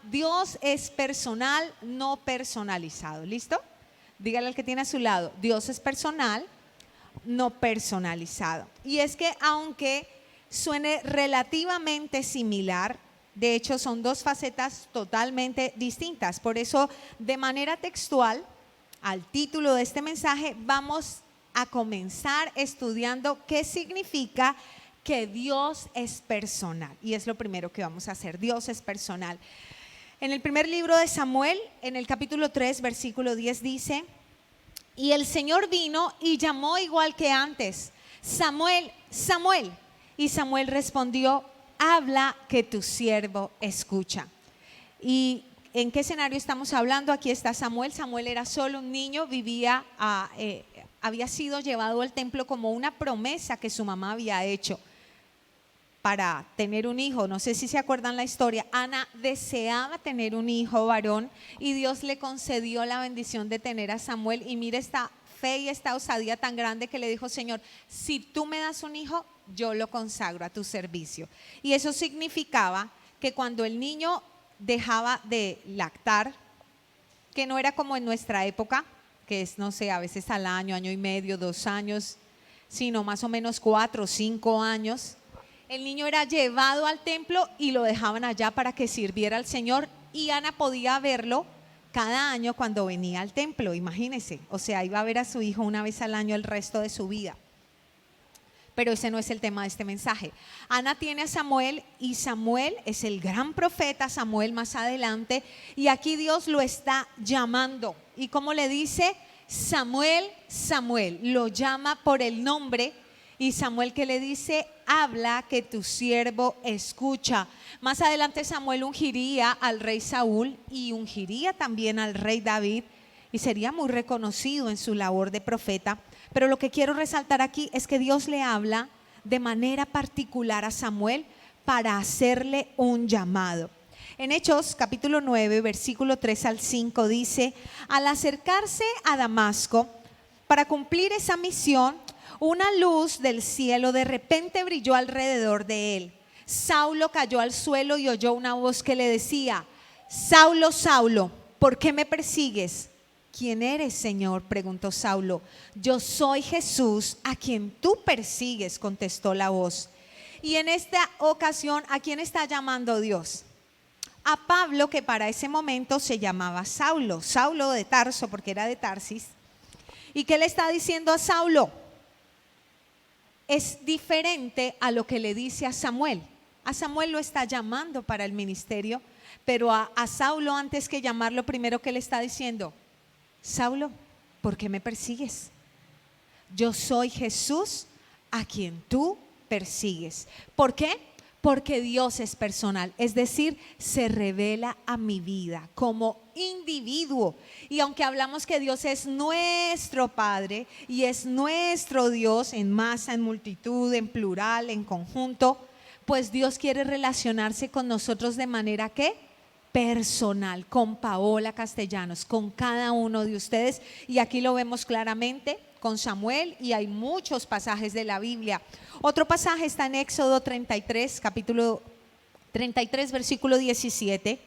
Dios es personal, no personalizado. ¿Listo? Dígale al que tiene a su lado, Dios es personal, no personalizado. Y es que aunque suene relativamente similar, de hecho son dos facetas totalmente distintas. Por eso, de manera textual, al título de este mensaje, vamos a comenzar estudiando qué significa que Dios es personal. Y es lo primero que vamos a hacer, Dios es personal. En el primer libro de Samuel, en el capítulo 3, versículo 10 dice: y el Señor vino y llamó igual que antes: Samuel, Samuel. Y Samuel respondió: habla, que tu siervo escucha. ¿Y en qué escenario estamos hablando? Aquí está Samuel. Samuel era solo un niño, había sido llevado al templo como una promesa que su mamá había hecho para tener un hijo. No sé si se acuerdan la historia. Ana deseaba tener un hijo varón y Dios le concedió la bendición de tener a Samuel. Y mira esta fe y esta osadía tan grande que le dijo: Señor, si tú me das un hijo, yo lo consagro a tu servicio. Y eso significaba que cuando el niño dejaba de lactar, que no era como en nuestra época, que es, no sé, a veces al año, año y medio, 2 años, sino más o menos 4 o 5 años, el niño era llevado al templo y lo dejaban allá para que sirviera al Señor, y Ana podía verlo cada año cuando venía al templo. Imagínense, o sea, iba a ver a su hijo una vez al año el resto de su vida. Pero ese no es el tema de este mensaje. Ana tiene a Samuel y Samuel es el gran profeta, Samuel más adelante, y aquí Dios lo está llamando. ¿Y cómo le dice? Samuel, Samuel, lo llama por el nombre. Y Samuel, ¿qué le dice? Habla, que tu siervo escucha. Más adelante Samuel ungiría al rey Saúl y ungiría también al rey David, y sería muy reconocido en su labor de profeta. Pero lo que quiero resaltar aquí es que Dios le habla de manera particular a Samuel para hacerle un llamado. En Hechos capítulo 9, versículo 3 al 5 dice: al acercarse a Damasco para cumplir esa misión, una luz del cielo de repente brilló alrededor de él. Saulo cayó al suelo y oyó una voz que le decía: Saulo, Saulo, ¿por qué me persigues? ¿Quién eres, Señor?, preguntó Saulo. Yo soy Jesús, a quien tú persigues, contestó la voz. Y en esta ocasión, ¿a quién está llamando Dios? A Pablo, que para ese momento se llamaba Saulo, Saulo de Tarso, porque era de Tarsis. ¿Y qué le está diciendo a Saulo? Es diferente a lo que le dice a Samuel. A Samuel lo está llamando para el ministerio, pero a Saulo, antes que llamarlo, primero que le está diciendo: Saulo, ¿por qué me persigues? Yo soy Jesús, a quien tú persigues. ¿Por qué? Porque Dios es personal, es decir, se revela a mi vida como individuo. Y aunque hablamos que Dios es nuestro Padre y es nuestro Dios en masa, en multitud, en plural, en conjunto, pues Dios quiere relacionarse con nosotros de manera que personal, con Paola Castellanos, con cada uno de ustedes. Y aquí lo vemos claramente con Samuel, y hay muchos pasajes de la Biblia. Otro pasaje está en Éxodo 33, capítulo 33, versículo 17.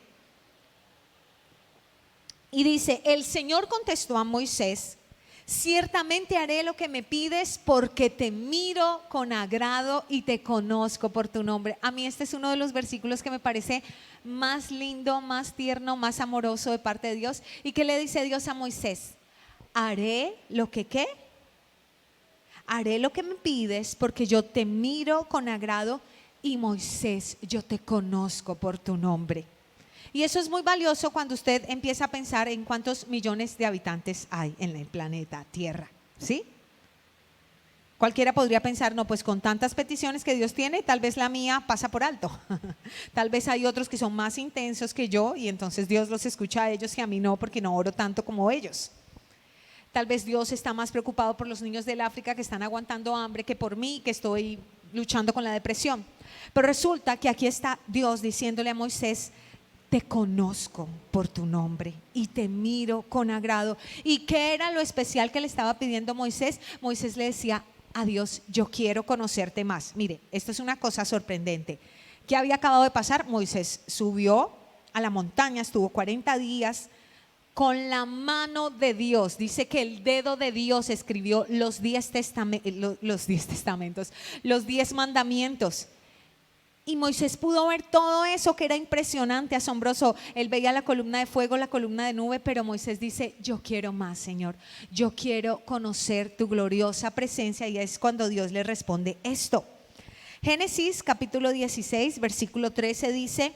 Y dice: el Señor contestó a Moisés: ciertamente haré lo que me pides, porque te miro con agrado y te conozco por tu nombre. A mí este es uno de los versículos que me parece más lindo, más tierno, más amoroso de parte de Dios. ¿Y qué le dice Dios a Moisés? Haré lo que ¿qué? Haré lo que me pides, porque yo te miro con agrado, y Moisés, yo te conozco por tu nombre. Y eso es muy valioso cuando usted empieza a pensar en cuántos millones de habitantes hay en el planeta Tierra, ¿sí? Cualquiera podría pensar: no, pues con tantas peticiones que Dios tiene, tal vez la mía pasa por alto. Tal vez hay otros que son más intensos que yo, y entonces Dios los escucha a ellos y a mí no, porque no oro tanto como ellos. Tal vez Dios está más preocupado por los niños del África que están aguantando hambre que por mí, que estoy luchando con la depresión. Pero resulta que aquí está Dios diciéndole a Moisés: te conozco por tu nombre y te miro con agrado. ¿Y qué era lo especial que le estaba pidiendo Moisés? Moisés le decía a Dios: yo quiero conocerte más. Mire, esto es una cosa sorprendente. ¿Qué había acabado de pasar? Moisés subió a la montaña, estuvo 40 días con la mano de Dios. Dice que el dedo de Dios escribió los 10 testamentos, los 10 mandamientos. Y Moisés pudo ver todo eso que era impresionante, asombroso. Él veía la columna de fuego, la columna de nube, pero Moisés dice: yo quiero más, Señor. Yo quiero conocer tu gloriosa presencia. Y es cuando Dios le responde esto. Génesis capítulo 16, versículo 13 dice: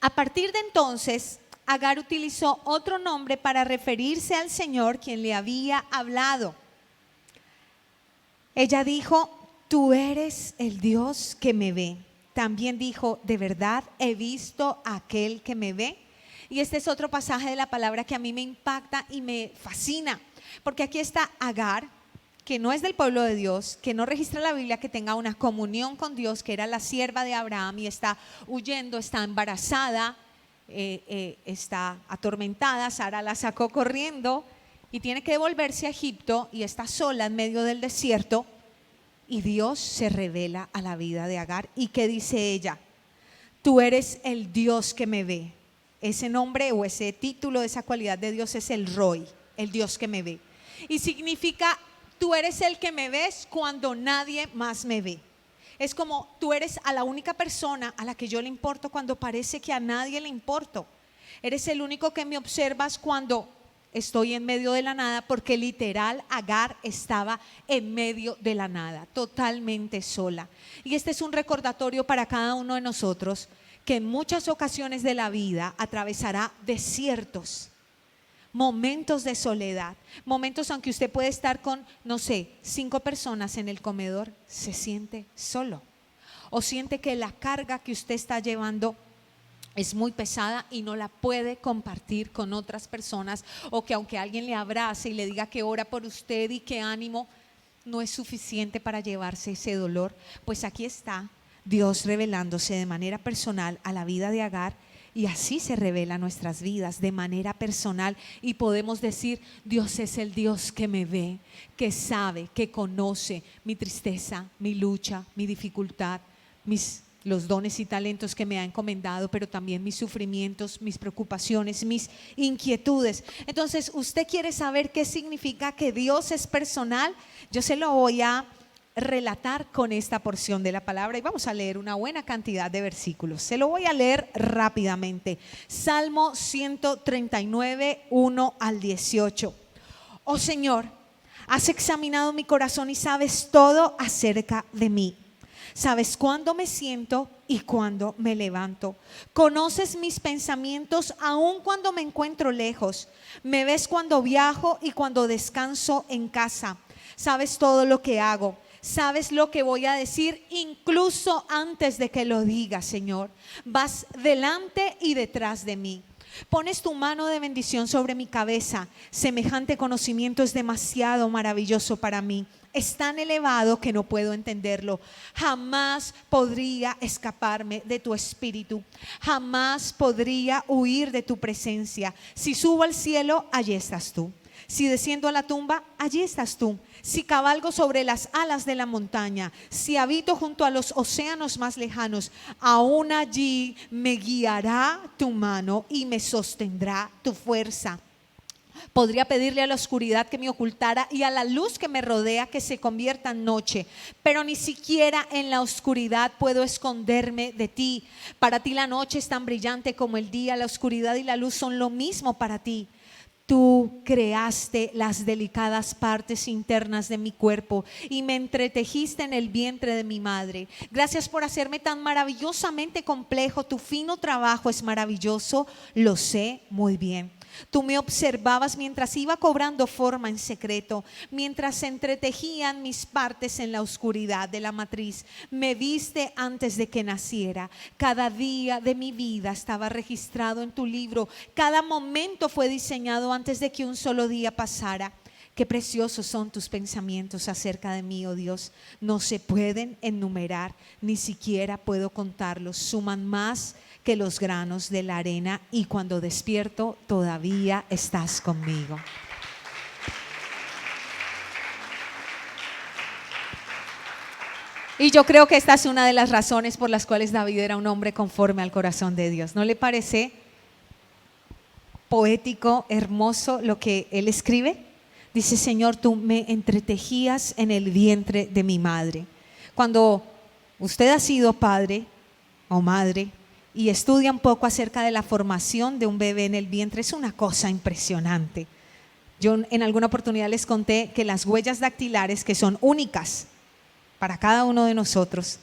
a partir de entonces, Agar utilizó otro nombre para referirse al Señor quien le había hablado. Ella dijo: tú eres el Dios que me ve. También dijo: de verdad he visto a aquel que me ve. Y este es otro pasaje de la palabra que a mí me impacta y me fascina, porque aquí está Agar, que no es del pueblo de Dios, que no registra la Biblia que tenga una comunión con Dios, que era la sierva de Abraham, y está huyendo, está embarazada, está atormentada. Sara la sacó corriendo y tiene que devolverse a Egipto y está sola en medio del desierto. Y Dios se revela a la vida de Agar. ¿Y qué dice ella? Tú eres el Dios que me ve. Ese nombre o ese título de esa cualidad de Dios es el Roy, el Dios que me ve. Y significa: tú eres el que me ves cuando nadie más me ve. Es como: tú eres a la única persona a la que yo le importo cuando parece que a nadie le importo. Eres el único que me observas cuando estoy en medio de la nada, porque literal Agar estaba en medio de la nada, totalmente sola. Y este es un recordatorio para cada uno de nosotros, que en muchas ocasiones de la vida atravesará desiertos, momentos de soledad, momentos aunque usted puede estar con, no sé, 5 personas en el comedor, se siente solo, o siente que la carga que usted está llevando es muy pesada y no la puede compartir con otras personas, o que aunque alguien le abrace y le diga que ora por usted y que ánimo, no es suficiente para llevarse ese dolor. Pues aquí está Dios revelándose de manera personal a la vida de Agar, y así se revela a nuestras vidas de manera personal, y podemos decir: Dios es el Dios que me ve, que sabe, que conoce mi tristeza, mi lucha, mi dificultad, los dones y talentos que me ha encomendado, pero también mis sufrimientos, mis preocupaciones, mis inquietudes. Entonces, ¿usted quiere saber qué significa que Dios es personal? Yo se lo voy a relatar con esta porción de la palabra, y vamos a leer una buena cantidad de versículos. Se lo voy a leer rápidamente. Salmo 139, 1 al 18. Oh Señor, has examinado mi corazón y sabes todo acerca de mí. Sabes cuándo me siento y cuándo me levanto. Conoces mis pensamientos aun cuando me encuentro lejos. Me ves cuando viajo y cuando descanso en casa. Sabes todo lo que hago. Sabes lo que voy a decir incluso antes de que lo diga, Señor. Vas delante y detrás de mí. Pones tu mano de bendición sobre mi cabeza. Semejante conocimiento es demasiado maravilloso para mí. Es tan elevado que no puedo entenderlo. Jamás podría escaparme de tu espíritu. Jamás podría huir de tu presencia. Si subo al cielo, allí estás tú. Si desciendo a la tumba, allí estás tú. Si cabalgo sobre las alas de la montaña, si habito junto a los océanos más lejanos, aún allí me guiará tu mano y me sostendrá tu fuerza. Podría pedirle a la oscuridad que me ocultara y a la luz que me rodea que se convierta en noche, pero ni siquiera en la oscuridad puedo esconderme de ti. Para ti la noche es tan brillante como el día, la oscuridad y la luz son lo mismo para ti. Tú creaste las delicadas partes internas de mi cuerpo y me entretejiste en el vientre de mi madre. Gracias por hacerme tan maravillosamente complejo. Tu fino trabajo es maravilloso, lo sé muy bien. Tú me observabas mientras iba cobrando forma en secreto, mientras se entretejían mis partes en la oscuridad de la matriz. Me viste antes de que naciera. Cada día de mi vida estaba registrado en tu libro. Cada momento fue diseñado antes de que un solo día pasara. Qué preciosos son tus pensamientos acerca de mí, oh Dios. No se pueden enumerar, ni siquiera puedo contarlos. Suman más que los granos de la arena, y cuando despierto todavía estás conmigo. Y yo creo que esta es una de las razones por las cuales David era un hombre conforme al corazón de Dios. ¿No le parece poético, hermoso lo que él escribe? Dice: Señor, tú me entretejías en el vientre de mi madre. Cuando usted ha sido padre o madre y estudia un poco acerca de la formación de un bebé en el vientre, es una cosa impresionante. Yo en alguna oportunidad les conté que las huellas dactilares, que son únicas para cada uno de nosotros,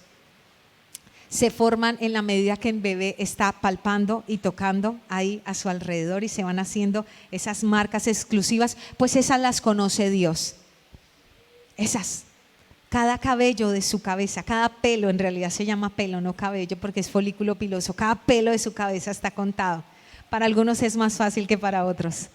se forman en la medida que el bebé está palpando y tocando ahí a su alrededor, y se van haciendo esas marcas exclusivas. Pues esas las conoce Dios. Esas, cada cabello de su cabeza, cada pelo, en realidad se llama pelo, no cabello, porque es folículo piloso, cada pelo de su cabeza está contado. Para algunos es más fácil que para otros.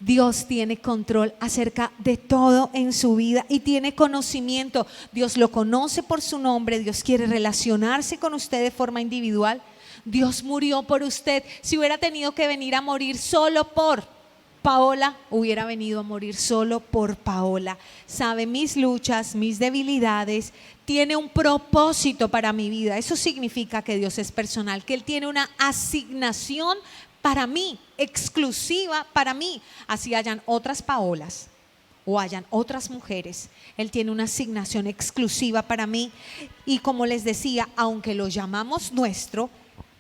Dios tiene control acerca de todo en su vida y tiene conocimiento. Dios lo conoce por su nombre. Dios quiere relacionarse con usted de forma individual. Dios murió por usted. Si hubiera tenido que venir a morir solo por Paola, hubiera venido a morir solo por Paola. Sabe mis luchas, mis debilidades. Tiene un propósito para mi vida. Eso significa que Dios es personal, que Él tiene una asignación para mí, exclusiva para mí. Así hayan otras Paolas o hayan otras mujeres, Él tiene una asignación exclusiva para mí. Y como les decía, aunque lo llamamos nuestro,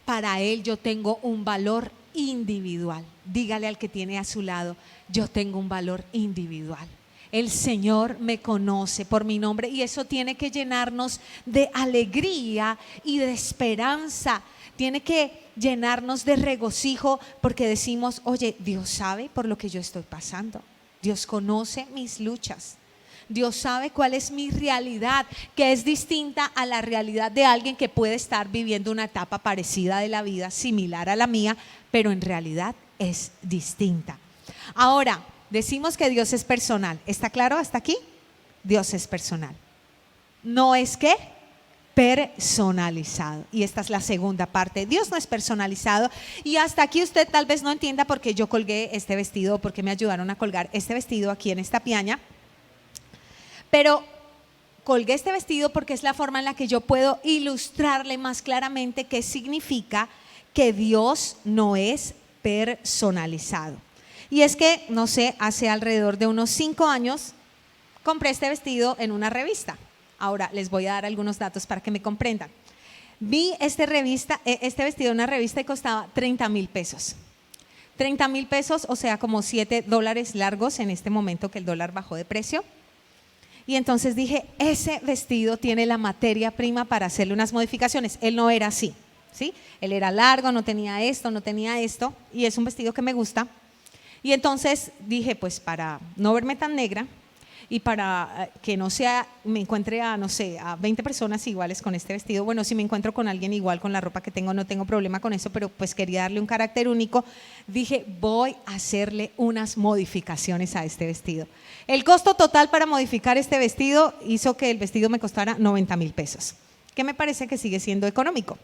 para Él yo tengo un valor individual. Dígale al que tiene a su lado: yo tengo un valor individual. El Señor me conoce por mi nombre, y eso tiene que llenarnos de alegría y de esperanza. Tiene que llenarnos de regocijo, porque decimos: oye, Dios sabe por lo que yo estoy pasando. Dios conoce mis luchas. Dios sabe cuál es mi realidad, que es distinta a la realidad de alguien que puede estar viviendo una etapa parecida de la vida, similar a la mía, pero en realidad es distinta. Ahora, decimos que Dios es personal. ¿Está claro hasta aquí? Dios es personal. No es que personalizado. Y esta es la segunda parte. Dios no es personalizado. Y hasta aquí usted tal vez no entienda por qué yo colgué este vestido, porque me ayudaron a colgar este vestido aquí en esta piaña. Pero colgué este vestido porque es la forma en la que yo puedo ilustrarle más claramente qué significa que Dios no es personalizado. Y es que, no sé, hace alrededor de unos 5 años compré este vestido en una revista. Ahora les voy a dar algunos datos para que me comprendan. Vi este vestido en una revista y costaba 30,000 pesos. 30,000 pesos, o sea, como $7 largos en este momento que el dólar bajó de precio. Y entonces dije: ese vestido tiene la materia prima para hacerle unas modificaciones. Él no era así, ¿sí? Él era largo, no tenía esto, y es un vestido que me gusta. Y entonces dije: pues para no verme tan negra y para que no sea, me encuentre a 20 personas iguales con este vestido. Bueno, si me encuentro con alguien igual con la ropa que tengo, no tengo problema con eso, pero pues quería darle un carácter único. Dije: voy a hacerle unas modificaciones a este vestido. El costo total para modificar este vestido hizo que el vestido me costara 90,000 pesos, que me parece que sigue siendo económico.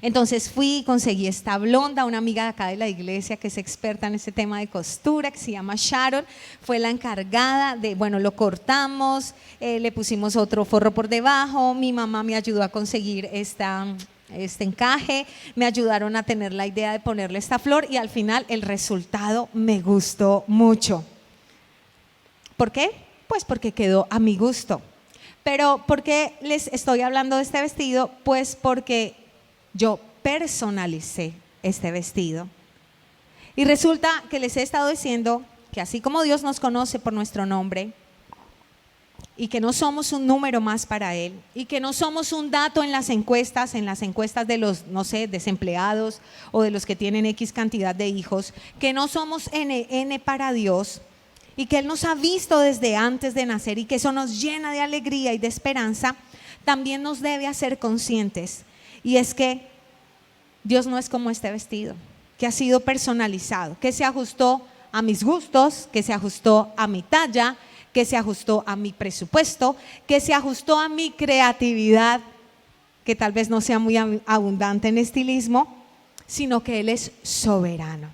Entonces fui y conseguí esta blonda, una amiga de acá de la iglesia que es experta en este tema de costura, que se llama Sharon. Fue la encargada de, bueno, lo cortamos, le pusimos otro forro por debajo. Mi mamá me ayudó a conseguir este encaje, me ayudaron a tener la idea de ponerle esta flor, y al final el resultado me gustó mucho. ¿Por qué? Pues porque quedó a mi gusto. Pero ¿por qué les estoy hablando de este vestido? Pues porque yo personalicé este vestido. Y resulta que les he estado diciendo que así como Dios nos conoce por nuestro nombre, y que no somos un número más para Él, y que no somos un dato en las encuestas de los, desempleados, o de los que tienen X cantidad de hijos, que no somos N para Dios, y que Él nos ha visto desde antes de nacer, y que eso nos llena de alegría y de esperanza, también nos debe hacer conscientes. Y es que Dios no es como este vestido, que ha sido personalizado, que se ajustó a mis gustos, que se ajustó a mi talla, que se ajustó a mi presupuesto, que se ajustó a mi creatividad, que tal vez no sea muy abundante en estilismo, sino que Él es soberano.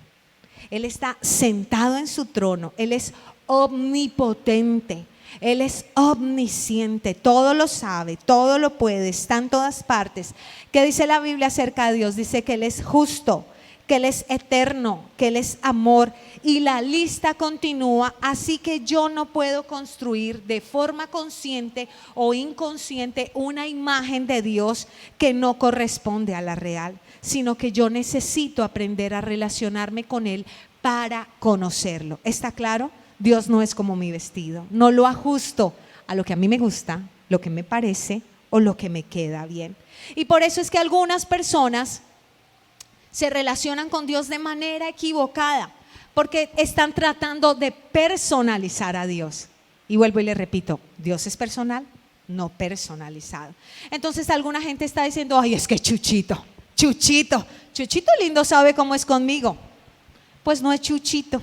Él está sentado en su trono, Él es omnipotente. Él es omnisciente, todo lo sabe, todo lo puede, está en todas partes. ¿Qué dice la Biblia acerca de Dios? Dice que Él es justo, que Él es eterno, que Él es amor, y la lista continúa. Así que yo no puedo construir de forma consciente o inconsciente una imagen de Dios que no corresponde a la real, sino que yo necesito aprender a relacionarme con Él para conocerlo. ¿Está claro? Dios no es como mi vestido, no lo ajusto a lo que a mí me gusta, lo que me parece o lo que me queda bien. Y por eso es que algunas personas se relacionan con Dios de manera equivocada, porque están tratando de personalizar a Dios. Y vuelvo y le repito, Dios es personal, no personalizado. Entonces alguna gente está diciendo, ay, es que Chuchito lindo sabe cómo es conmigo. Pues no es Chuchito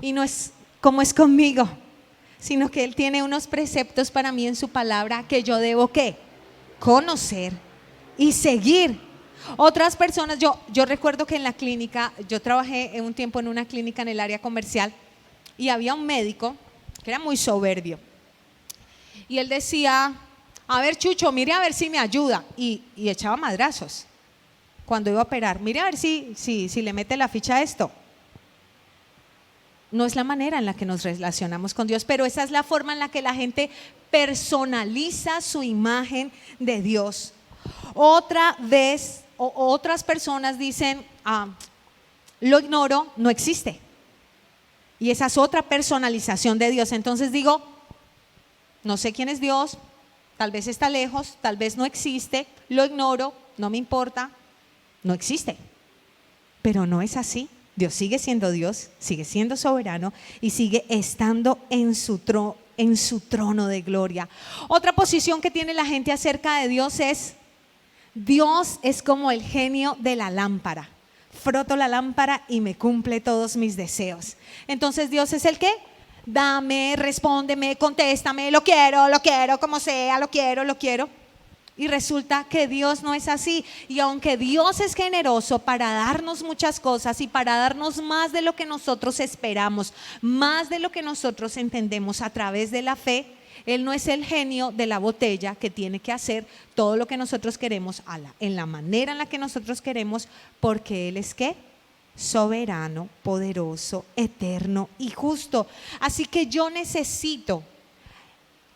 y no es como es conmigo, sino que Él tiene unos preceptos para mí en su palabra que yo debo ¿qué? Conocer y seguir. Otras personas, yo recuerdo que en la clínica, yo trabajé un tiempo en una clínica en el área comercial y había un médico que era muy soberbio y él decía, a ver Chucho, mire a ver si me ayuda, y echaba madrazos cuando iba a operar, mire a ver si le mete la ficha a esto. No es la manera en la que nos relacionamos con Dios, pero esa es la forma en la que la gente personaliza su imagen de Dios. Otra vez, otras personas dicen, lo ignoro, no existe. Y esa es otra personalización de Dios. Entonces digo, no sé quién es Dios, tal vez está lejos, tal vez no existe, lo ignoro, no me importa, no existe. Pero no es así. Dios sigue siendo Dios, sigue siendo soberano y sigue estando en su trono de gloria. Otra posición que tiene la gente acerca de Dios es, Dios es como el genio de la lámpara. Froto la lámpara y me cumple todos mis deseos. Entonces Dios es el que, dame, respóndeme, contéstame, lo quiero, como sea, lo quiero. Y resulta que Dios no es así. Y aunque Dios es generoso para darnos muchas cosas y para darnos más de lo que nosotros esperamos, más de lo que nosotros entendemos a través de la fe, Él no es el genio de la botella que tiene que hacer todo lo que nosotros queremos en la manera en la que nosotros queremos, porque Él es ¿qué? Soberano, poderoso, eterno y justo. Así que yo necesito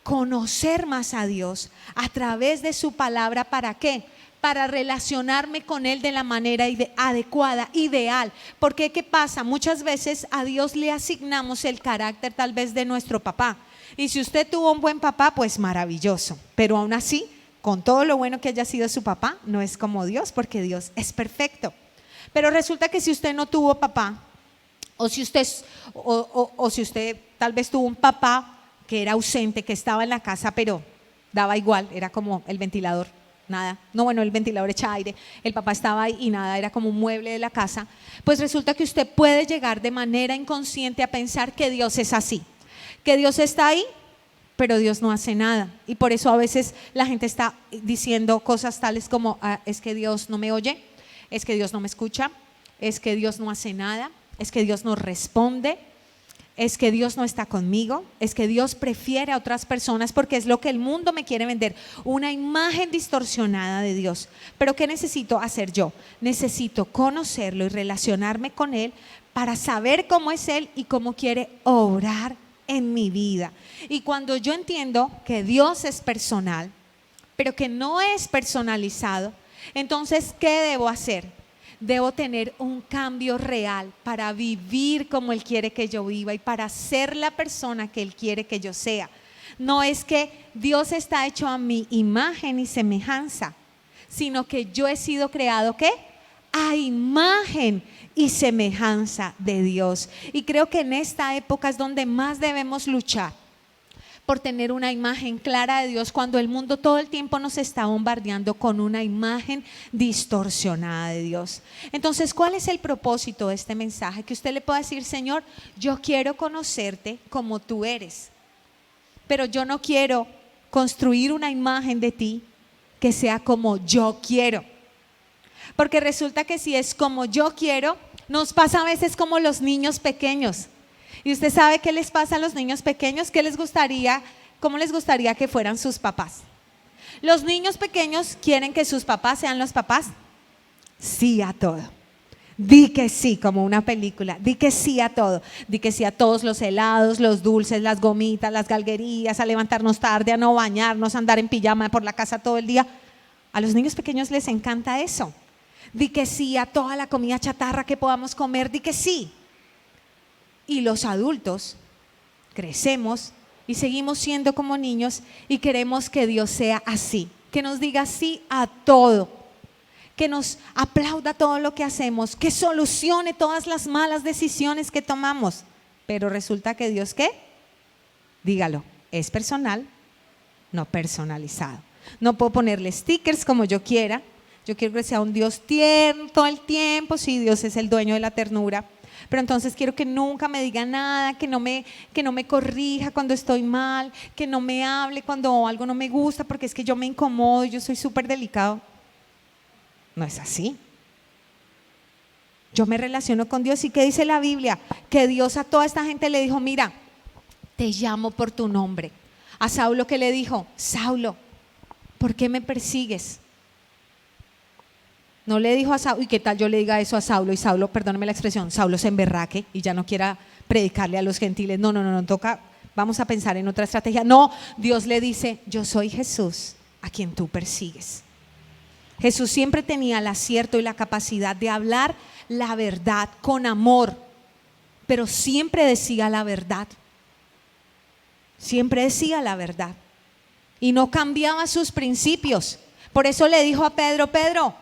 conocer más a Dios a través de su palabra. ¿Para qué? Para relacionarme con Él de la manera adecuada, ideal. Porque ¿qué pasa? Muchas veces a Dios le asignamos el carácter tal vez de nuestro papá. Y si usted tuvo un buen papá, pues maravilloso. Pero aún así, con todo lo bueno que haya sido su papá, no es como Dios, porque Dios es perfecto. Pero resulta que si usted no tuvo papá, o si usted tal vez tuvo un papá que era ausente, que estaba en la casa, pero daba igual, era como el ventilador, nada, no, bueno, el ventilador echa aire, el papá estaba ahí y nada, era como un mueble de la casa. Pues resulta que usted puede llegar de manera inconsciente a pensar que Dios es así, que Dios está ahí, pero Dios no hace nada. Y por eso a veces la gente está diciendo cosas tales como, es que Dios no me oye, es que Dios no me escucha, es que Dios no hace nada, es que Dios no responde, es que Dios no está conmigo, es que Dios prefiere a otras personas, porque es lo que el mundo me quiere vender, una imagen distorsionada de Dios. Pero ¿qué necesito hacer yo? Necesito conocerlo y relacionarme con Él para saber cómo es Él y cómo quiere obrar en mi vida. Y cuando yo entiendo que Dios es personal, pero que no es personalizado, entonces ¿qué debo hacer? Debo tener un cambio real para vivir como Él quiere que yo viva y para ser la persona que Él quiere que yo sea. No es que Dios está hecho a mi imagen y semejanza, sino que yo he sido creado ¿qué? A imagen y semejanza de Dios. Y creo que en esta época es donde más debemos luchar por tener una imagen clara de Dios, cuando el mundo todo el tiempo nos está bombardeando con una imagen distorsionada de Dios. Entonces, ¿cuál es el propósito de este mensaje? Que usted le pueda decir, Señor, yo quiero conocerte como tú eres, pero yo no quiero construir una imagen de ti que sea como yo quiero. Porque resulta que si es como yo quiero, nos pasa a veces como los niños pequeños. ¿Y usted sabe qué les pasa a los niños pequeños? ¿Cómo les gustaría que fueran sus papás? Los niños pequeños quieren que sus papás sean los papás. Sí a todo. Di que sí, como una película. Di que sí a todo. Di que sí a todos los helados, los dulces, las gomitas, las galguerías, a levantarnos tarde, a no bañarnos, a andar en pijama por la casa todo el día. A los niños pequeños les encanta eso. Di que sí a toda la comida chatarra que podamos comer. Di que sí. Y los adultos crecemos y seguimos siendo como niños y queremos que Dios sea así, que nos diga sí a todo, que nos aplauda todo lo que hacemos, que solucione todas las malas decisiones que tomamos. Pero resulta que Dios, ¿qué? Dígalo, es personal, no personalizado. No puedo ponerle stickers como yo quiera. Yo quiero que sea un Dios tierno todo el tiempo. Sí, Dios es el dueño de la ternura. Pero entonces quiero que nunca me diga nada, que no me corrija cuando estoy mal, que no me hable cuando algo no me gusta, porque es que yo me incomodo, yo soy súper delicado. No es así. Yo me relaciono con Dios. ¿Y qué dice la Biblia? Que Dios a toda esta gente le dijo: mira, te llamo por tu nombre. A Saulo, ¿qué le dijo? Saulo, ¿por qué me persigues? No le dijo a Saulo, ¿y qué tal yo le diga eso a Saulo? Y Saulo, perdóname la expresión, Saulo se emberraque y ya no quiera predicarle a los gentiles. No, toca, vamos a pensar en otra estrategia. No, Dios le dice: yo soy Jesús a quien tú persigues. Jesús siempre tenía el acierto y la capacidad de hablar la verdad con amor, pero siempre decía la verdad. Siempre decía la verdad y no cambiaba sus principios. Por eso le dijo a Pedro,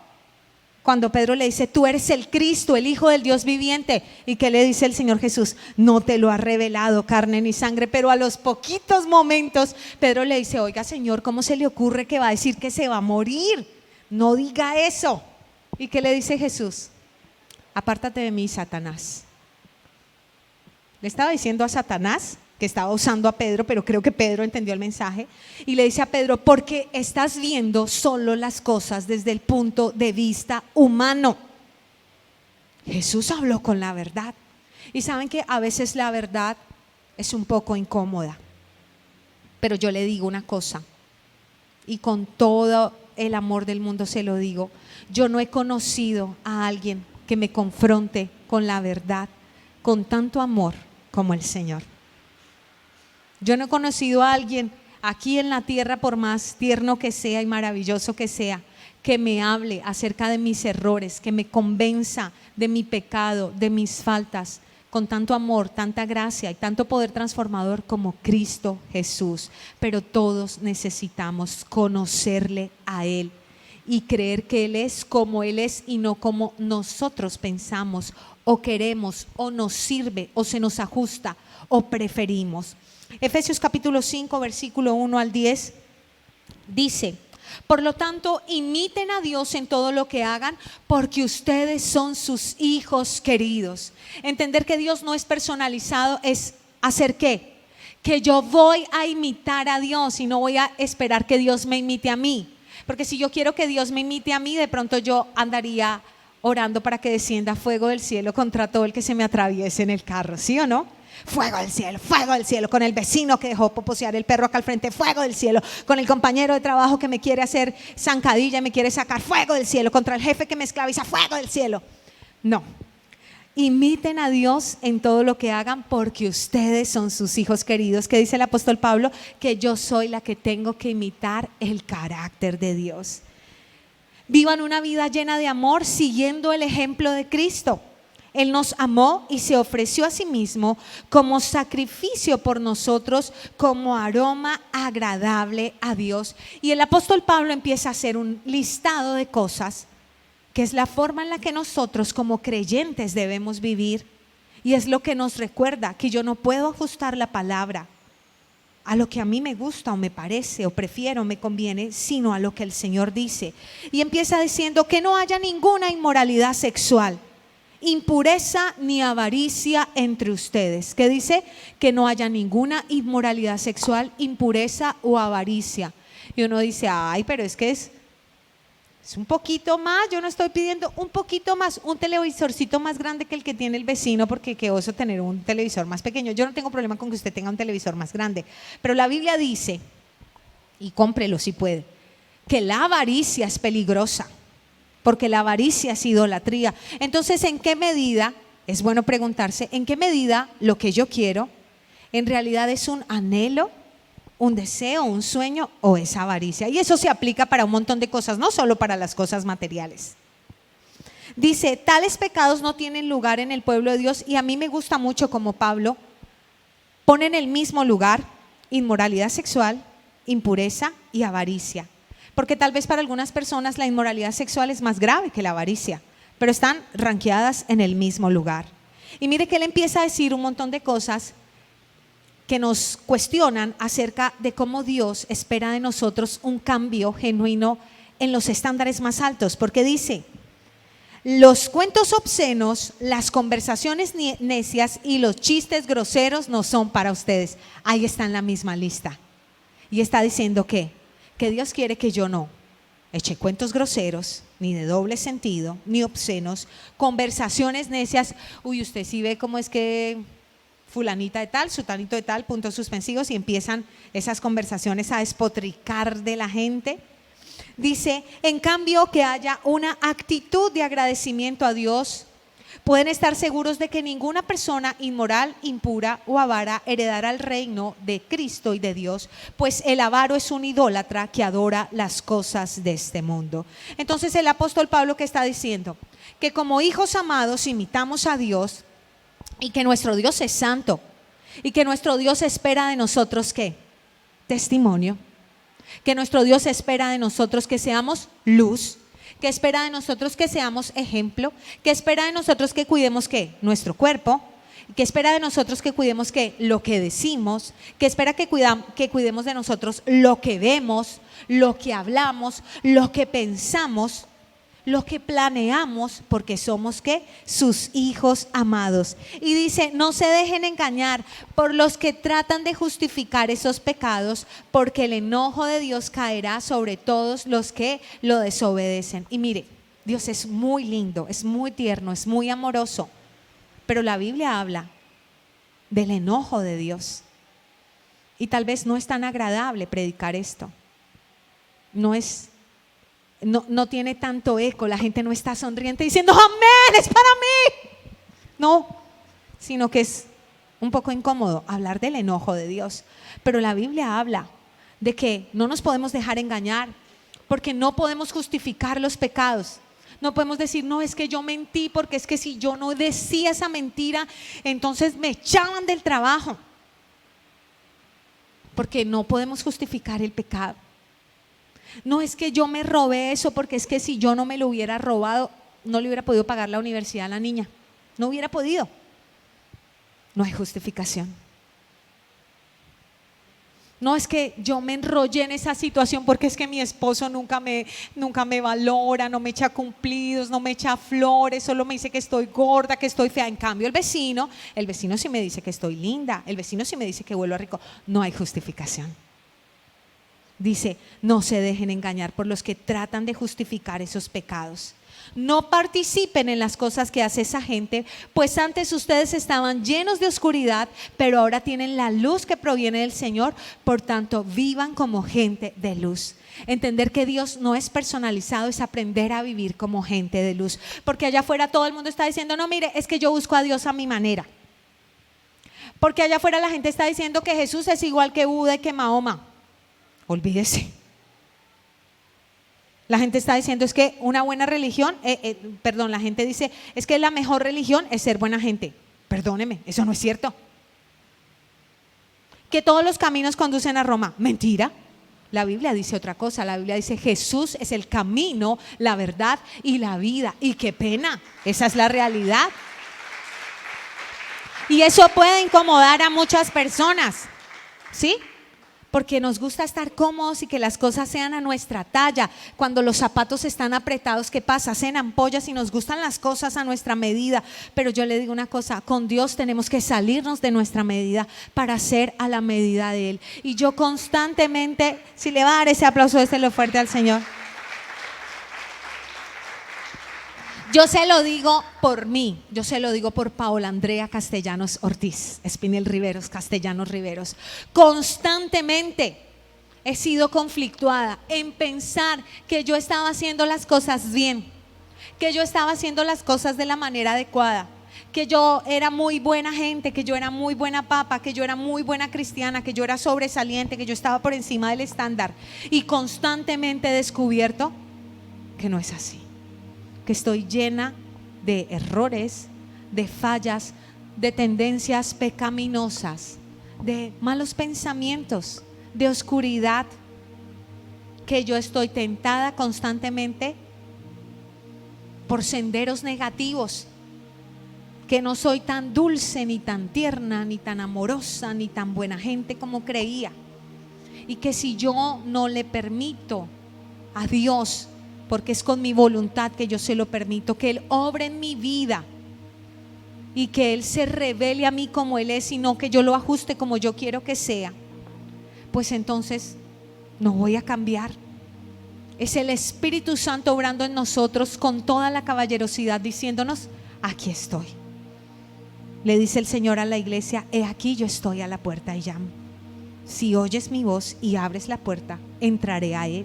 cuando Pedro le dice: tú eres el Cristo, el Hijo del Dios viviente. ¿Y qué le dice el Señor Jesús? No te lo ha revelado carne ni sangre. Pero a los poquitos momentos Pedro le dice: oiga, Señor, ¿cómo se le ocurre que va a decir que se va a morir? No diga eso. ¿Y qué le dice Jesús? Apártate de mí, Satanás. Le estaba diciendo a Satanás, que estaba usando a Pedro, pero creo que Pedro entendió el mensaje, y le dice a Pedro: porque estás viendo solo las cosas desde el punto de vista humano. Jesús habló con la verdad. Y saben que a veces la verdad es un poco incómoda, pero yo le digo una cosa, y con todo el amor del mundo se lo digo: yo no he conocido a alguien que me confronte con la verdad con tanto amor como el Señor. Yo no he conocido a alguien aquí en la tierra, por más tierno que sea y maravilloso que sea, que me hable acerca de mis errores, que me convenza de mi pecado, de mis faltas, con tanto amor, tanta gracia y tanto poder transformador como Cristo Jesús. Pero todos necesitamos conocerle a Él y creer que Él es como Él es y no como nosotros pensamos o queremos o nos sirve o se nos ajusta o preferimos. Efesios capítulo 5, versículo 1 al 10 dice: por lo tanto, imiten a Dios en todo lo que hagan, porque ustedes son sus hijos queridos. Entender que Dios no es personalizado es hacer ¿qué? Que yo voy a imitar a Dios y no voy a esperar que Dios me imite a mí. Porque si yo quiero que Dios me imite a mí, de pronto yo andaría orando para que descienda fuego del cielo contra todo el que se me atraviese en el carro, ¿sí o no? Fuego del cielo, con el vecino que dejó poposear el perro acá al frente, fuego del cielo, con el compañero de trabajo que me quiere hacer zancadilla y me quiere sacar, fuego del cielo, contra el jefe que me esclaviza, fuego del cielo. No, imiten a Dios en todo lo que hagan, porque ustedes son sus hijos queridos. Que dice el apóstol Pablo, que yo soy la que tengo que imitar el carácter de Dios. Vivan una vida llena de amor, siguiendo el ejemplo de Cristo. Él nos amó y se ofreció a sí mismo como sacrificio por nosotros, como aroma agradable a Dios. Y el apóstol Pablo empieza a hacer un listado de cosas que es la forma en la que nosotros como creyentes debemos vivir. Y es lo que nos recuerda que yo no puedo ajustar la palabra a lo que a mí me gusta o me parece o prefiero o me conviene, sino a lo que el Señor dice. Y empieza diciendo que no haya ninguna inmoralidad sexual, impureza ni avaricia entre ustedes. ¿Qué dice? Que no haya ninguna inmoralidad sexual, impureza o avaricia. Y uno dice: ay, pero es que es Es un poquito más, yo no estoy pidiendo un poquito más, un televisorcito más grande que el que tiene el vecino, porque qué oso tener un televisor más pequeño. Yo no tengo problema con que usted tenga un televisor más grande, pero la Biblia dice, y cómprelo si puede, que la avaricia es peligrosa, porque la avaricia es idolatría. Entonces, ¿en qué medida, es bueno preguntarse, en qué medida lo que yo quiero en realidad es un anhelo, un deseo, un sueño o es avaricia? Y eso se aplica para un montón de cosas, no solo para las cosas materiales. Dice, tales pecados no tienen lugar en el pueblo de Dios, y a mí me gusta mucho como Pablo pone en el mismo lugar inmoralidad sexual, impureza y avaricia. Porque tal vez para algunas personas la inmoralidad sexual es más grave que la avaricia, pero están rankeadas en el mismo lugar. Y mire que él empieza a decir un montón de cosas que nos cuestionan acerca de cómo Dios espera de nosotros un cambio genuino en los estándares más altos, porque dice, los cuentos obscenos, las conversaciones necias y los chistes groseros no son para ustedes. Ahí está en la misma lista. Y está diciendo que Dios quiere que yo no eche cuentos groseros, ni de doble sentido, ni obscenos, conversaciones necias. Uy, usted sí ve cómo es que fulanita de tal, sutanito de tal, puntos suspensivos, y empiezan esas conversaciones a despotricar de la gente. Dice, en cambio, que haya una actitud de agradecimiento a Dios. Pueden estar seguros de que ninguna persona inmoral, impura o avara heredará el reino de Cristo y de Dios, pues el avaro es un idólatra que adora las cosas de este mundo. Entonces el apóstol Pablo, ¿qué está diciendo? Que como hijos amados imitamos a Dios, y que nuestro Dios es santo, y que nuestro Dios espera de nosotros ¿qué? Testimonio. Que nuestro Dios espera de nosotros que seamos luz, que espera de nosotros que seamos ejemplo, que espera de nosotros que cuidemos ¿qué? Nuestro cuerpo, que espera de nosotros que cuidemos ¿qué? Lo que decimos, que espera que cuidemos de nosotros lo que vemos, lo que hablamos, lo que pensamos, lo que planeamos, porque somos ¿qué? Sus hijos amados. Y dice, no se dejen engañar por los que tratan de justificar esos pecados, porque el enojo de Dios caerá sobre todos los que lo desobedecen. Y mire, Dios es muy lindo, es muy tierno, es muy amoroso, pero la Biblia habla del enojo de Dios. Y tal vez no es tan agradable predicar esto. No tiene tanto eco, la gente no está sonriente diciendo amén, es para mí. No, sino que es un poco incómodo hablar del enojo de Dios. Pero la Biblia habla de que no nos podemos dejar engañar, porque no podemos justificar los pecados. No podemos decir, no, es que yo mentí, porque es que si yo no decía esa mentira, entonces me echaban del trabajo. Porque no podemos justificar el pecado. No es que yo me robé eso, porque es que si yo no me lo hubiera robado, no le hubiera podido pagar la universidad a la niña. No hubiera podido. No hay justificación. No es que yo me enrollé en esa situación porque es que mi esposo nunca me valora, no me echa cumplidos, no me echa flores, solo me dice que estoy gorda, que estoy fea. En cambio el vecino sí me dice que estoy linda, el vecino sí me dice que huelo rico. No hay justificación. Dice, no se dejen engañar por los que tratan de justificar esos pecados. No participen en las cosas que hace esa gente, pues antes ustedes estaban llenos de oscuridad, pero ahora tienen la luz que proviene del Señor. Por tanto, vivan como gente de luz. Entender que Dios no es personalizado es aprender a vivir como gente de luz. Porque allá afuera todo el mundo está diciendo, no, mire, es que yo busco a Dios a mi manera. Porque allá afuera la gente está diciendo que Jesús es igual que Buda y que Mahoma. Olvídese. La gente está diciendo es que una buena religión, la gente dice es que la mejor religión es ser buena gente. Perdóneme, eso no es cierto. Que todos los caminos conducen a Roma. Mentira. La Biblia dice otra cosa. La Biblia dice Jesús es el camino, la verdad y la vida. Y qué pena, esa es la realidad. Y eso puede incomodar a muchas personas, ¿sí? Porque nos gusta estar cómodos y que las cosas sean a nuestra talla. Cuando los zapatos están apretados, ¿qué pasa? Hacen ampollas y nos gustan las cosas a nuestra medida. Pero yo le digo una cosa, con Dios tenemos que salirnos de nuestra medida para ser a la medida de Él. Y yo constantemente, si le va a dar ese aplauso, déselo fuerte al Señor. Yo se lo digo por mí, yo se lo digo por Paola Andrea Castellanos Ortiz, Espinel Riveros, Castellanos Riveros. Constantemente he sido conflictuada en pensar que yo estaba haciendo las cosas bien, que yo estaba haciendo las cosas de la manera adecuada, que yo era muy buena gente, que yo era muy buena papa, que yo era muy buena cristiana, que yo era sobresaliente, que yo estaba por encima del estándar. Y constantemente he descubierto que no es así, que estoy llena de errores, de fallas, de tendencias pecaminosas, de malos pensamientos, de oscuridad, que yo estoy tentada constantemente por senderos negativos, que no soy tan dulce, ni tan tierna, ni tan amorosa, ni tan buena gente como creía, y que si yo no le permito a Dios, porque es con mi voluntad que yo se lo permito, que Él obre en mi vida y que Él se revele a mí como Él es, sino que yo lo ajuste como yo quiero que sea, pues entonces no voy a cambiar. Es el Espíritu Santo obrando en nosotros con toda la caballerosidad, diciéndonos: aquí estoy. Le dice el Señor a la iglesia: he aquí, yo estoy a la puerta y llamo. Si oyes mi voz y abres la puerta, entraré a Él,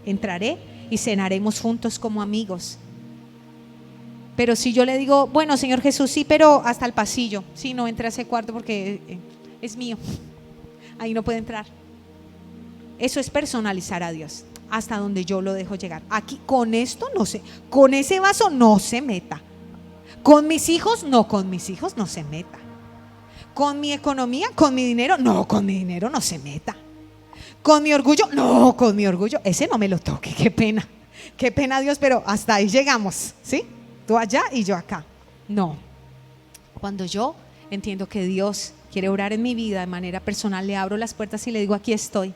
entraré y cenaremos juntos como amigos. Pero si yo le digo: bueno, Señor Jesús, sí, pero hasta el pasillo, sí, no entre a ese cuarto porque es mío, ahí no puede entrar. Eso es personalizar a Dios, hasta donde yo lo dejo llegar. Aquí, con esto no sé, con ese vaso no se meta. Con mis hijos no se meta. Con mi economía, con mi dinero, no, con mi dinero no se meta. Con mi orgullo, no, con mi orgullo, ese no me lo toque, qué pena Dios, pero hasta ahí llegamos, ¿sí? Tú allá y yo acá. No, cuando yo entiendo que Dios quiere orar en mi vida de manera personal, le abro las puertas y le digo: aquí estoy.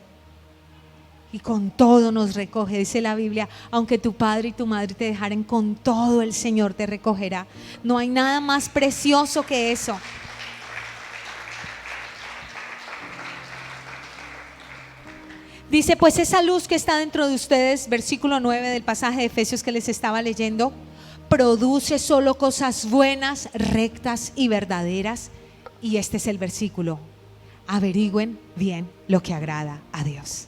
Y con todo nos recoge, dice la Biblia: aunque tu padre y tu madre te dejaren, con todo el Señor te recogerá. No hay nada más precioso que eso. Dice: pues esa luz que está dentro de ustedes, versículo 9 del pasaje de Efesios que les estaba leyendo, produce solo cosas buenas, rectas y verdaderas. Y este es el versículo: averigüen bien lo que agrada a Dios.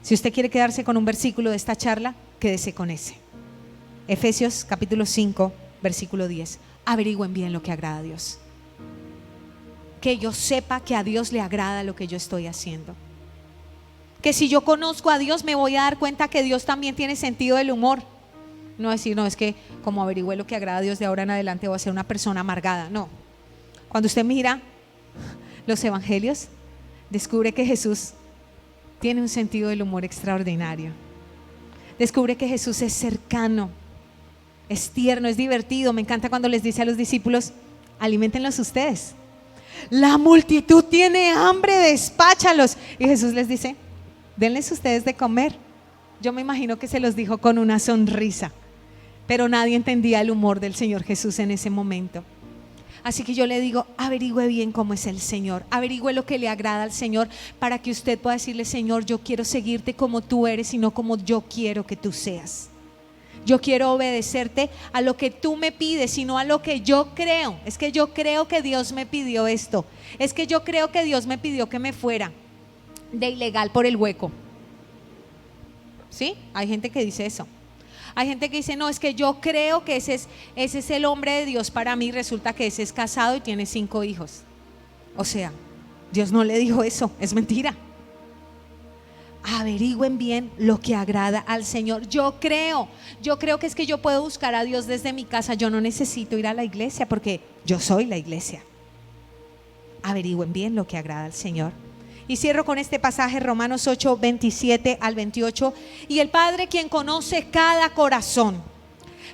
Si usted quiere quedarse con un versículo de esta charla, quédese con ese. Efesios capítulo 5, versículo 10. Averigüen bien lo que agrada a Dios. Que yo sepa que a Dios le agrada lo que yo estoy haciendo. Que si yo conozco a Dios, me voy a dar cuenta que Dios también tiene sentido del humor. No decir: no, es que como averigüe lo que agrada a Dios, de ahora en adelante voy a ser una persona amargada. No. Cuando usted mira los evangelios, descubre que Jesús tiene un sentido del humor extraordinario. Descubre que Jesús es cercano, es tierno, es divertido. Me encanta cuando les dice a los discípulos: aliméntenlos ustedes. La multitud tiene hambre, despáchalos. Y Jesús les dice: denles ustedes de comer. Yo me imagino que se los dijo con una sonrisa, pero nadie entendía el humor del Señor Jesús en ese momento. Así que yo le digo: averigüe bien cómo es el Señor, averigüe lo que le agrada al Señor, para que usted pueda decirle: Señor, yo quiero seguirte como tú eres y no como yo quiero que tú seas. Yo quiero obedecerte a lo que tú me pides, sino a lo que yo creo. Es que yo creo que Dios me pidió esto. Es que yo creo que Dios me pidió que me fuera de ilegal por el hueco. ¿Sí? Hay gente que dice eso. Hay gente que dice: no, es que yo creo que ese es el hombre de Dios para mí. Resulta que ese es casado y tiene 5 hijos. O sea, Dios no le dijo eso, es mentira. Averigüen bien lo que agrada al Señor. Yo creo que es que yo puedo buscar a Dios desde mi casa. Yo no necesito ir a la iglesia porque yo soy la iglesia. Averigüen bien lo que agrada al Señor. Y cierro con este pasaje, Romanos 8, 27 al 28. Y el Padre, quien conoce cada corazón,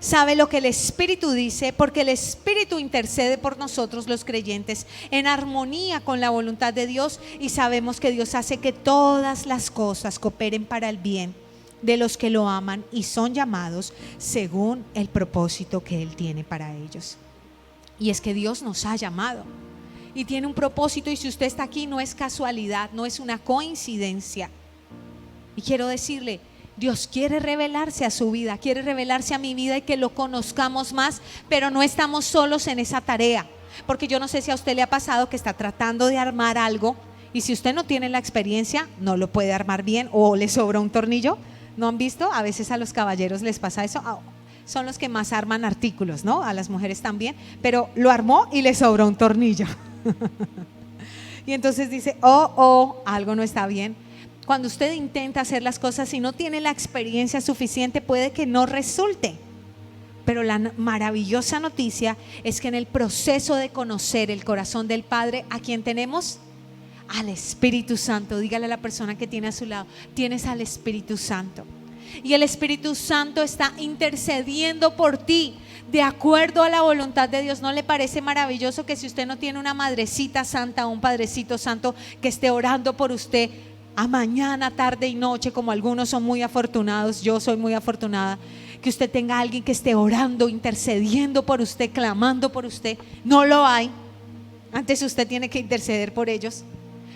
sabe lo que el Espíritu dice, porque el Espíritu intercede por nosotros los creyentes en armonía con la voluntad de Dios. Y sabemos que Dios hace que todas las cosas cooperen para el bien de los que lo aman y son llamados según el propósito que Él tiene para ellos. Y es que Dios nos ha llamado y tiene un propósito, y si usted está aquí no es casualidad, no es una coincidencia. Y quiero decirle: Dios quiere revelarse a su vida, quiere revelarse a mi vida y que lo conozcamos más, pero no estamos solos en esa tarea. Porque yo no sé si a usted le ha pasado que está tratando de armar algo y si usted no tiene la experiencia, no lo puede armar bien o le sobra un tornillo. ¿No han visto? A veces a los caballeros les pasa eso. Son los que más arman artículos, ¿no? A las mujeres también, pero lo armó y le sobró un tornillo. Y entonces dice, algo no está bien. Cuando usted intenta hacer las cosas y no tiene la experiencia suficiente, puede que no resulte. Pero la maravillosa noticia es que en el proceso de conocer el corazón del Padre, ¿a quién tenemos? Al Espíritu Santo. Dígale a la persona que tiene a su lado, tienes al Espíritu Santo. Y el Espíritu Santo está intercediendo por ti de acuerdo a la voluntad de Dios. ¿No le parece maravilloso que si usted no tiene una madrecita santa o un padrecito santo que esté orando por usted a mañana, tarde y noche, como algunos son muy afortunados, yo soy muy afortunada, que usted tenga a alguien que esté orando, intercediendo por usted, clamando por usted? No lo hay. Antes usted tiene que interceder por ellos.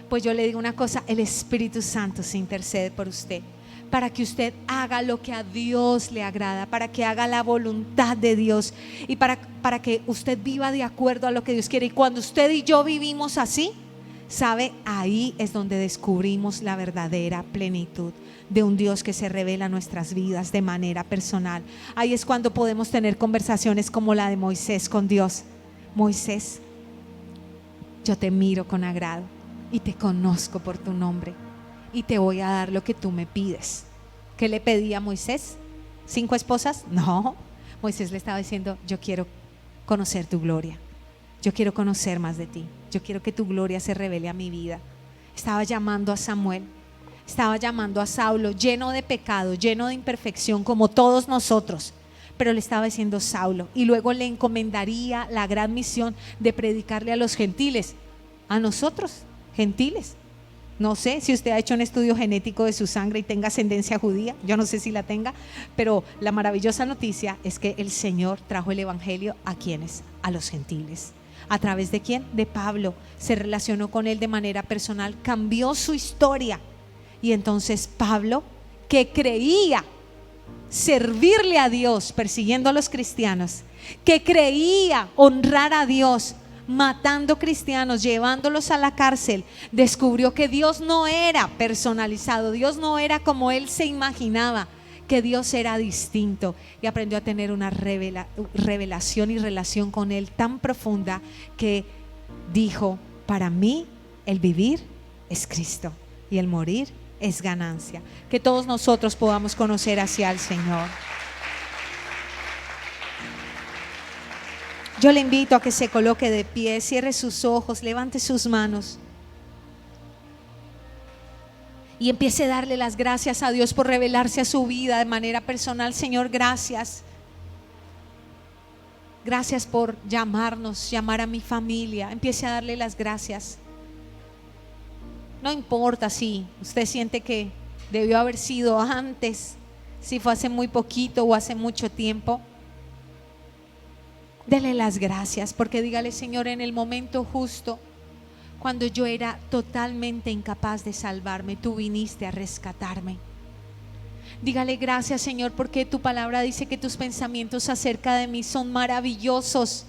Pues yo le digo una cosa, el Espíritu Santo se intercede por usted para que usted haga lo que a Dios le agrada, para que haga la voluntad de Dios y para que usted viva de acuerdo a lo que Dios quiere. Y cuando usted y yo vivimos así, ¿sabe? Ahí es donde descubrimos la verdadera plenitud de un Dios que se revela a nuestras vidas de manera personal. Ahí es cuando podemos tener conversaciones como la de Moisés con Dios. Moisés, yo te miro con agrado y te conozco por tu nombre y te voy a dar lo que tú me pides. ¿Qué le pedía a Moisés? ¿5 esposas? No, Moisés le estaba diciendo, yo quiero conocer tu gloria, yo quiero conocer más de ti, yo quiero que tu gloria se revele a mi vida. Estaba llamando a Samuel, estaba llamando a Saulo, lleno de pecado, lleno de imperfección como todos nosotros, pero le estaba diciendo Saulo, y luego le encomendaría la gran misión de predicarle a los gentiles, a nosotros, gentiles. No sé si usted ha hecho un estudio genético de su sangre y tenga ascendencia judía, yo no sé si la tenga, pero la maravillosa noticia es que el Señor trajo el evangelio ¿a quiénes? A los gentiles. ¿A través de quién? De Pablo. Se relacionó con él de manera personal, cambió su historia. Y entonces Pablo, que creía servirle a Dios persiguiendo a los cristianos, que creía honrar a Dios matando cristianos, llevándolos a la cárcel, descubrió que Dios no era personalizado, Dios no era como él se imaginaba, que Dios era distinto, y aprendió a tener una revelación y relación con él tan profunda que dijo, para mí el vivir es Cristo y el morir es ganancia. Que todos nosotros podamos conocer hacia el Señor. Yo le invito a que se coloque de pie, cierre sus ojos, levante sus manos y empiece a darle las gracias a Dios por revelarse a su vida de manera personal. Señor, gracias. Gracias por llamarnos, llamar a mi familia. Empiece a darle las gracias. No importa si usted siente que debió haber sido antes, si fue hace muy poquito o hace mucho tiempo. Dele las gracias, porque dígale, Señor, en el momento justo, cuando yo era totalmente incapaz de salvarme, tú viniste a rescatarme. Dígale gracias, Señor, porque tu palabra dice que tus pensamientos acerca de mí son maravillosos.